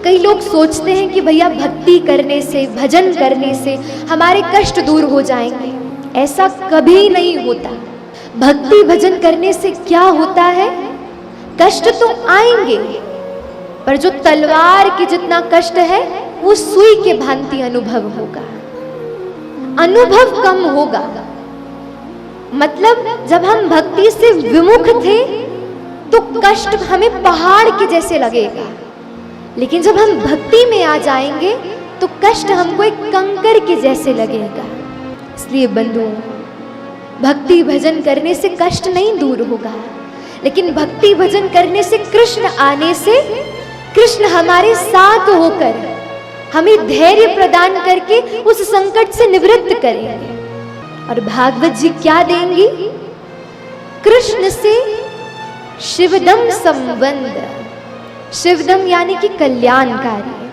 कई लोग सोचते हैं कि भैया भक्ति करने से, भजन करने से हमारे कष्ट दूर हो जाएंगे। ऐसा कभी नहीं होता। भक्ति भजन करने से क्या होता है, कष्ट तो आएंगे, पर जो तलवार के जितना कष्ट है वो सुई के भांति अनुभव होगा, अनुभव कम होगा। मतलब जब हम भक्ति से विमुख थे तो कष्ट हमें पहाड़ के जैसे लगेगा, लेकिन जब हम भक्ति में आ जाएंगे तो कष्ट हमको एक कंकर के जैसे लगेगा। इसलिए बंधुओं, भक्ति भजन करने से कष्ट नहीं दूर होगा, लेकिन भक्ति भजन करने से कृष्ण आने से, कृष्ण हमारे साथ होकर हमें धैर्य प्रदान करके उस संकट से निवृत्त करेंगे। और भागवत जी क्या देंगी, कृष्ण से शिवदम संबंध। शिवदम यानी कि कल्याणकारी।